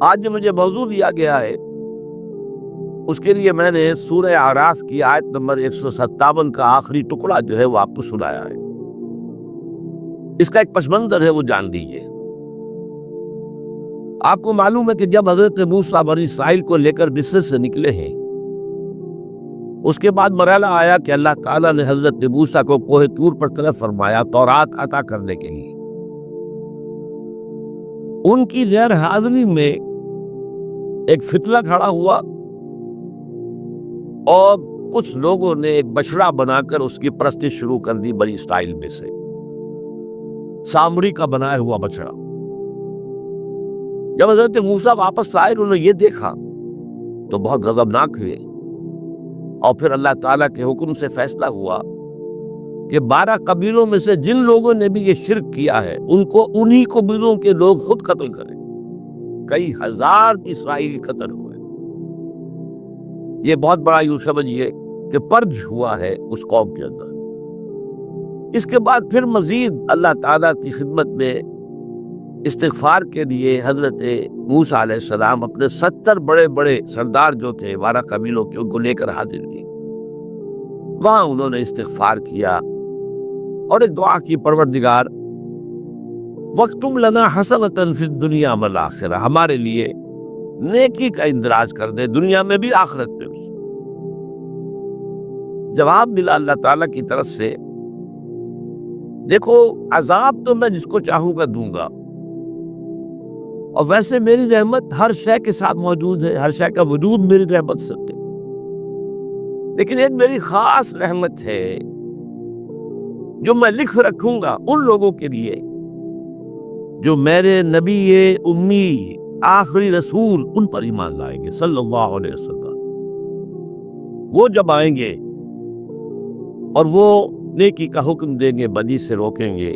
آج جو مجھے موضوع دیا گیا ہے اس کے لیے میں نے سورہ اعراف کی آیت نمبر 157 کا آخری ٹکڑا جو ہے وہ آپ کو سنایا ہے۔ اس کا ایک پس منظر ہے وہ جان لیجیے۔ آپ کو معلوم ہے کہ جب حضرت موسیٰ بنی اسرائیل کو لے کر مصر سے نکلے ہیں، اس کے بعد مرحلہ آیا کہ اللہ تعالیٰ نے حضرت موسیٰ کو کوہ طور پر طلب فرمایا تورات عطا کرنے کے لیے۔ ان کی غیر حاضری میں ایک فتنہ کھڑا ہوا اور کچھ لوگوں نے ایک بچڑا بنا کر اس کی پرستش شروع کر دی بنی اسرائیل میں سے، سامری کا بنایا ہوا بچڑا۔ جب حضرت موسیٰ واپس آئے انہوں نے یہ دیکھا تو بہت غضبناک ہوئے، اور پھر اللہ تعالیٰ کے حکم سے فیصلہ ہوا کہ 12 قبیلوں میں سے جن لوگوں نے بھی یہ شرک کیا ہے ان کو انہی قبیلوں کے لوگ خود قتل کریں۔ کئی ہزار اسرائیلی قتل ہوئے۔ یہ بہت بڑا یوں سمجھیے کہ پرج ہوا ہے اس قوم کے اندر۔ اس کے بعد پھر مزید اللہ تعالیٰ کی خدمت میں استغفار کے لیے حضرت موسیٰ علیہ السلام اپنے 70 بڑے بڑے سردار جو تھے 12 قبیلوں کے، ان کو لے کر حاضر ہوئے۔ وہاں انہوں نے استغفار کیا اور ایک دعا کی، پروردگار وَاكْتُبْ لَنَا حَسَنَةً فِي الدُّنْيَا وَالْآخِرَةِ، ہمارے لیے نیکی کا اندراج کر دے، دنیا میں بھی آخرت میں بھی۔ جواب ملا اللہ تعالیٰ کی طرف سے، دیکھو عذاب تو میں جس کو چاہوں گا دوں گا، اور ویسے میری رحمت ہر شے کے ساتھ موجود ہے، ہر شے کا وجود میری رحمت سے ہے، لیکن ایک میری خاص رحمت ہے جو میں لکھ رکھوں گا ان لوگوں کے لیے جو میرے نبی امی آخری رسول ان پر ایمان لائیں گے صلی اللہ علیہ وسلم۔ وہ جب آئیں گے اور وہ نیکی کا حکم دیں گے، بدی سے روکیں گے،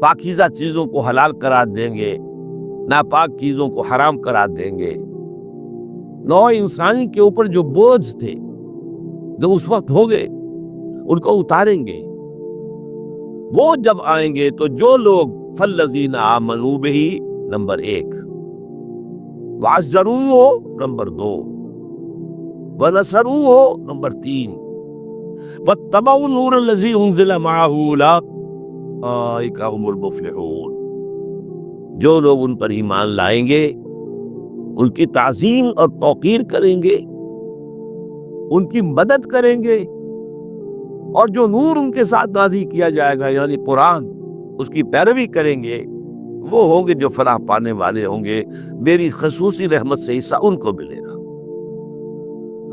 پاکیزہ چیزوں کو حلال قرار دیں گے، ناپاک چیزوں کو حرام قرار دیں گے، نوع انسانی کے اوپر جو بوجھ تھے جو اس وقت ہو گئے ان کو اتاریں گے۔ وہ جب آئیں گے تو جو لوگ فالذین آمنوا بہ نمبر 1، وعزروہ نمبر 2، ونصروہ نمبر 3، واتبعوا النور الذی انزل معہ اولئک هم المفلحون، جو لوگ ان پر ایمان لائیں گے، ان کی تعظیم اور توقیر کریں گے، ان کی مدد کریں گے، اور جو نور ان کے ساتھ نازل کیا جائے گا یعنی قرآن، اس کی پیروی کریں گے، وہ ہوں گے جو فلاح پانے والے ہوں گے، میری خصوصی رحمت سے حصہ ان کو ملے گا۔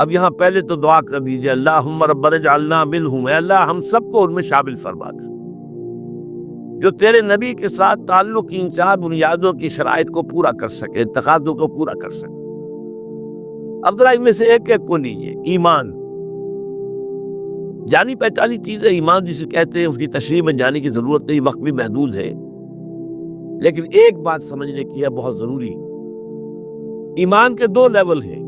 اب یہاں پہلے تو دعا کر دیجئے، اللہم ربنا اجعلنا منہم، اے اللہ ہم سب کو ان میں شامل فرما دے جو تیرے نبی کے ساتھ تعلق کی ان 4 بنیادوں کی شرائط کو پورا کر سکے، تقاضوں کو پورا کر سکے۔ اب ذرا ان میں سے ایک ایک کو لیجیے۔ ایمان جانی پہچانی چیز ہے، ایمان جسے کہتے ہیں، اس کی تشریح میں جانے کی ضرورت نہیں، وقت بھی محدود ہے، لیکن ایک بات سمجھنے کی ہے بہت ضروری۔ ایمان کے 2 لیول ہیں۔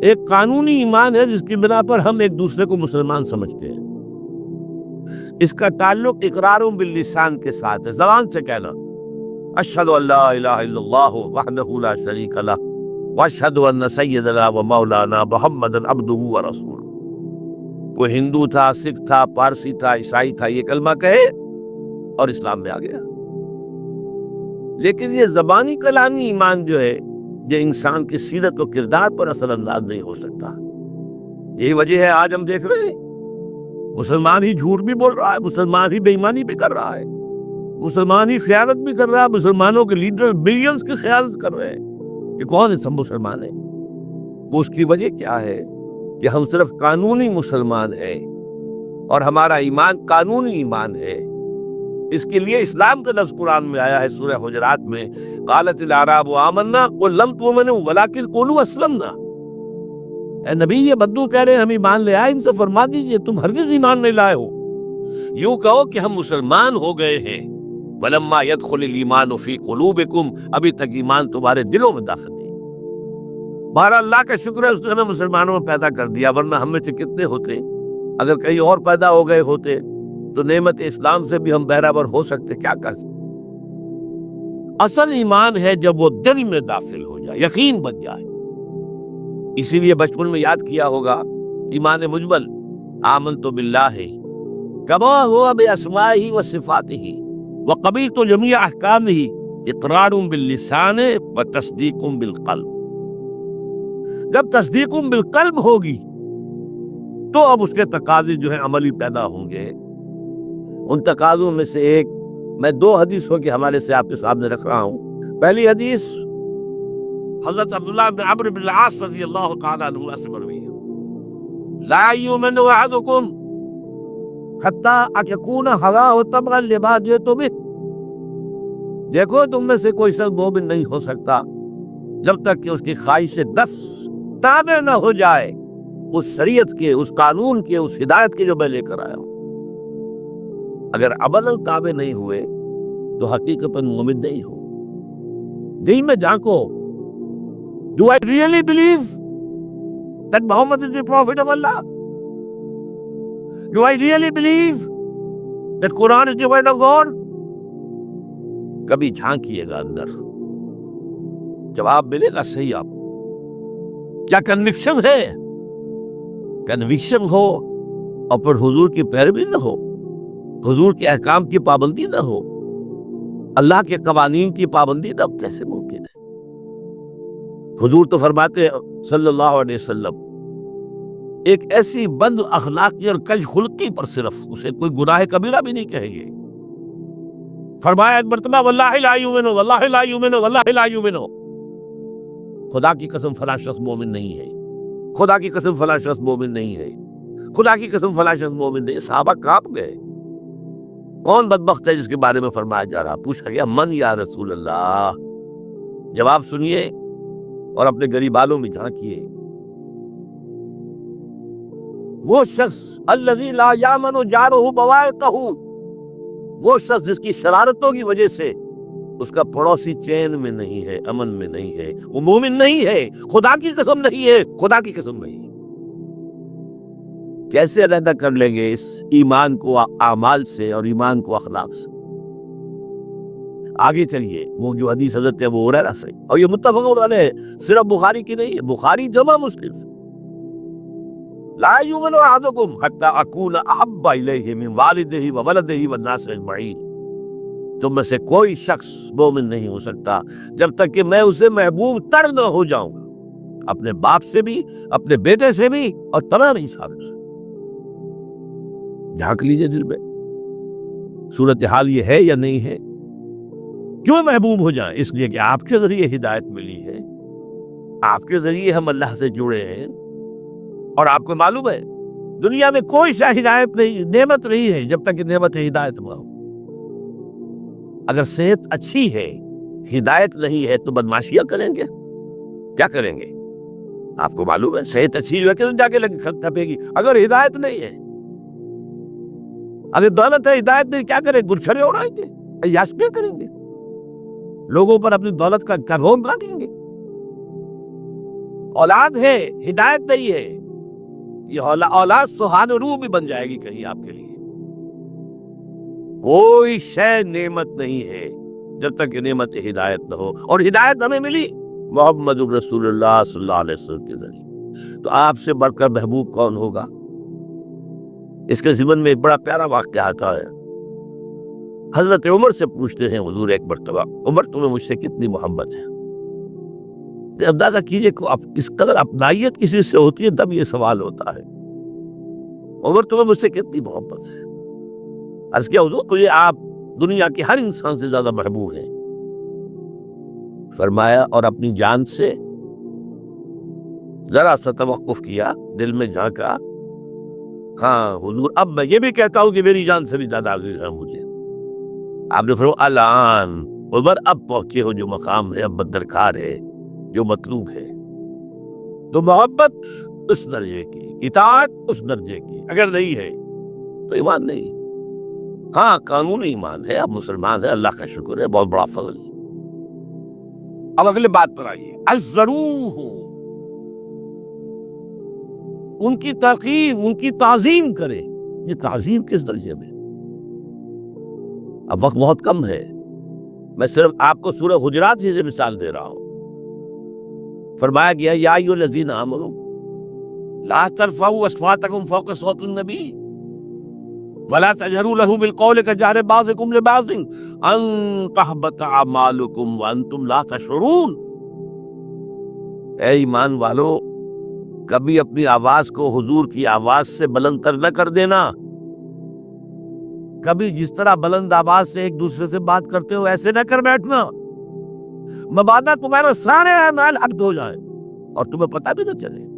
ایک قانونی ایمان ہے جس کی بنا پر ہم ایک دوسرے کو مسلمان سمجھتے ہیں، اس کا تعلق اقرار باللسان کے ساتھ ہے، زبان سے کہنا اشہد ان لا الہ الا اللہ وحدہ لا شریک لہ واشہد ان سیدنا و مولانا محمدا عبدہ ورسولہ۔ کوئی ہندو تھا، سکھ تھا، پارسی تھا، عیسائی تھا، یہ کلمہ کہے اور اسلام میں آ گیا۔ لیکن یہ زبانی کلامی ایمان جو ہے یہ انسان کی سیرت و کردار پر اثر انداز نہیں ہو سکتا۔ یہی وجہ ہے آج ہم دیکھ رہے ہیں مسلمان ہی جھوٹ بھی بول رہا ہے، مسلمان ہی بے ایمانی بھی کر رہا ہے، مسلمان ہی خیانت بھی کر رہا ہے، مسلمانوں کے لیڈر بلینز کی خیانت کر رہے ہیں۔ یہ کون ہے؟ سب مسلمان ہیں۔ وہ اس کی وجہ کیا ہے کہ ہم صرف قانونی مسلمان ہیں اور ہمارا ایمان قانونی ایمان ہے۔ اس کے لیے اسلام کا لفظ قرآن میں آیا ہے سورہ حجرات میں، قالت الاعراب آمنا قل لم تؤمنوا ولکن قولوا اسلمنا۔ اے نبی یہ بدو کہہ رہے ہیں ہم ایمان لے آئے، ان سے فرما دیجئے تم ہرگز ایمان نہیں لائے ہو، یوں کہو کہ ہم مسلمان ہو گئے ہیں۔ ولما يدخل الایمان فی قلوبکم، ابھی تک ایمان تمہارے دلوں میں داخل نہیں۔ بہرحال اللہ کا شکر ہے اس نے ہمیں مسلمانوں میں پیدا کر دیا، ورنہ ہم میں سے کتنے ہوتے اگر کہیں اور پیدا ہو گئے ہوتے تو نعمت اسلام سے بھی ہم بہرہور ہو سکتے، کیا کر سکتے۔ اصل ایمان ہے جب وہ دل میں داخل ہو جائے، یقین بن جائے۔ اسی لیے بچپن میں یاد کیا ہوگا ایمان مجمل، آمنت باللہ کما ہوا باسمائہ وصفاتہ وقبلت جمیع احکامہ اقرار باللسان وتصدیق بالقلب۔ جب تصدیق بالقلب ہوگی تو اب اس کے تقاضے جو ہیں عملی پیدا ہوں گے۔ ان تقاضوں میں سے ایک میں 2 حدیثوں کے حوالے سے آپ کے سامنے رکھ رہا ہوں۔ پہلی حدیث حضرت عبداللہ بن عمرو بن العاص رضی اللہ تعالیٰ عنہ سے مروی ہے، لا یؤمن احدکم حتی ان یکون ہواہ تبعا لما جئت بہ۔ دیکھو تم میں سے کوئی شخص مومن نہیں ہو سکتا جب تک کہ اس کی خواہش نفس تابع نہ ہو جائے اس شریعت کے، اس قانون کے، اس ہدایت کے جو میں لے کر آیا ہوں۔ اگر عمل تابع نہیں ہوئے تو حقیقت مومن نہیں ہو۔ دل میں جھانکو، Do I really believe that Muhammad is the Prophet of Allah? Do I really believe that Quran is the word of God? کبھی جھانکیے گا اندر، جواب ملے گا صحیح آپ کو۔ کیا کنوکشن ہے؟ کنوکشن ہو اور پھر حضور کی پیروی نہ ہو، حضور کے احکام کی پابندی نہ ہو، اللہ کے قوانین کی پابندی نہ ہو، کیسے ممکن ہے؟ حضور تو فرماتے ہیں صلی اللہ علیہ وسلم، ایک ایسی بد اخلاقی اور کج خلقی پر صرف اسے کوئی گناہ کبیرہ بھی نہیں کہیں گے۔ فرمایا ایک مرتبہ واللہ لا یؤمن، واللہ لا یؤمن، واللہ لا یؤمن، خدا کی قسم فلاں شخص مومن نہیں ہے، خدا کی قسم فلاں شخص مومن نہیں ہے، خدا کی قسم فلاں شخص مومن نہیں۔ صحابہ کانپ گئے، کون بدبخت ہے جس کے بارے میں فرمایا جا رہا؟ پوچھا گیا من یا رسول اللہ؟ جواب سنیے اور اپنے غریبانوں میں جھانکیے۔ وہ شخص الذی لا یامن جارہ بوائقہ، وہ شخص جس کی شرارتوں کی وجہ سے اس کا پڑوسی چین میں نہیں ہے، امن میں نہیں ہے، وہ مومن نہیں ہے، خدا کی قسم نہیں ہے، خدا کی قسم نہیں ہے۔ کیسے علیحدہ کر لیں گے اس ایمان کو اعمال سے اور ایمان کو اخلاق سے؟ آگے چلیے، وہ جو حدیث حضرت ابو ہریرہ سے، اور یہ متفق علیہ، صرف بخاری کی نہیں ہے، بخاری جمع مسلم سے، لا یؤمن احدکم حتی اکون احب الیہ من والدہ وولدہ والناس اجمعین۔ تم میں سے کوئی شخص مومن نہیں ہو سکتا جب تک کہ میں اسے محبوب تر نہ ہو جاؤں، اپنے باپ سے بھی، اپنے بیٹے سے بھی، اور تمام انسانوں سے۔ جھانک لیجئے دل میں، صورتحال یہ ہے یا نہیں ہے؟ کیوں محبوب ہو جائیں؟ اس لیے کہ آپ کے ذریعے ہدایت ملی ہے، آپ کے ذریعے ہم اللہ سے جڑے ہیں، اور آپ کو معلوم ہے دنیا میں کوئی سا ہدایت نہیں، نعمت نہیں ہے جب تک کہ نعمت ہدایت نہ ہو۔ اگر صحت اچھی ہے، ہدایت نہیں ہے، تو بدماشیاں کریں گے، کیا کریں گے؟ آپ کو معلوم ہے صحت اچھی جو ہے کہ جا کے تھپے گی، اگر ہدایت نہیں ہے۔ اگر دولت ہے، ہدایت نہیں، کیا کریں؟ گلچھرے اڑائیں گے، عیاشیاں کریں گے، لوگوں پر اپنی دولت کا رون رکھیں گے۔ اولاد ہے، ہدایت نہیں ہے، یہ اولاد سہان روح بھی بن جائے گی کہیں آپ کے لیے۔ کوئی شے نعمت نہیں ہے جب تک کہ نعمت ہدایت نہ ہو، اور ہدایت ہمیں ملی محمد رسول اللہ صلی اللہ علیہ وسلم کے ذریعے۔ تو آپ سے بڑھ کر محبوب کون ہوگا؟ اس کے ضمن میں ایک بڑا پیارا واقعہ آتا ہے۔ حضرت عمر سے پوچھتے ہیں حضور ایک مرتبہ، عمر تمہیں مجھ سے کتنی محبت ہے؟ اندازہ کیجئے کہ اس قدر اپنائیت کسی سے ہوتی ہے تب یہ سوال ہوتا ہے، عمر تمہیں مجھ سے کتنی محبت ہے؟ عرض کیا حضور تو یہ آپ دنیا کے ہر انسان سے زیادہ محبوب ہیں۔ فرمایا اور اپنی جان سے؟ ذرا سا توقف کیا، دل میں جھانکا، ہاں حضور اب میں یہ بھی کہتا ہوں کہ میری جان سے بھی زیادہ عزیز ہے مجھے۔ آپ نے فرمایا الان عمر اب پہنچے ہو جو مقام ہے، اب درکار ہے، جو مطلوب ہے۔ تو محبت اس درجے کی، اطاعت اس درجے کی، اگر نہیں ہے تو ایمان نہیں۔ ہاں قانونی ایمان ہے، اب مسلمان ہے، اللہ کا شکر ہے، بہت بڑا فضل۔ اب اگلے بات پر آئیے، الضروح، ان کی تقریم، ان کی تعظیم کرے۔ یہ تعظیم کس درجے میں؟ اب وقت بہت کم ہے، میں صرف آپ کو سورہ حجرات سے مثال دے رہا ہوں۔ فرمایا گیا یا ایھا الذین آمنوا لا ترفعوا اصواتکم فوق صوت النبی ولا تجهروا له بالقول كجهر بعضكم لبعض ان تحبط اعمالكم وانتم لا تشعرون۔ اے ایمان والو، کبھی اپنی آواز کو حضور کی آواز سے بلند تر نہ کر دینا۔ کبھی جس طرح بلند آواز سے ایک دوسرے سے بات کرتے ہو ایسے نہ کر بیٹھنا، مبادا تمہارا سارے اعمال حق ہو جائیں اور تمہیں پتہ بھی نہ چلے۔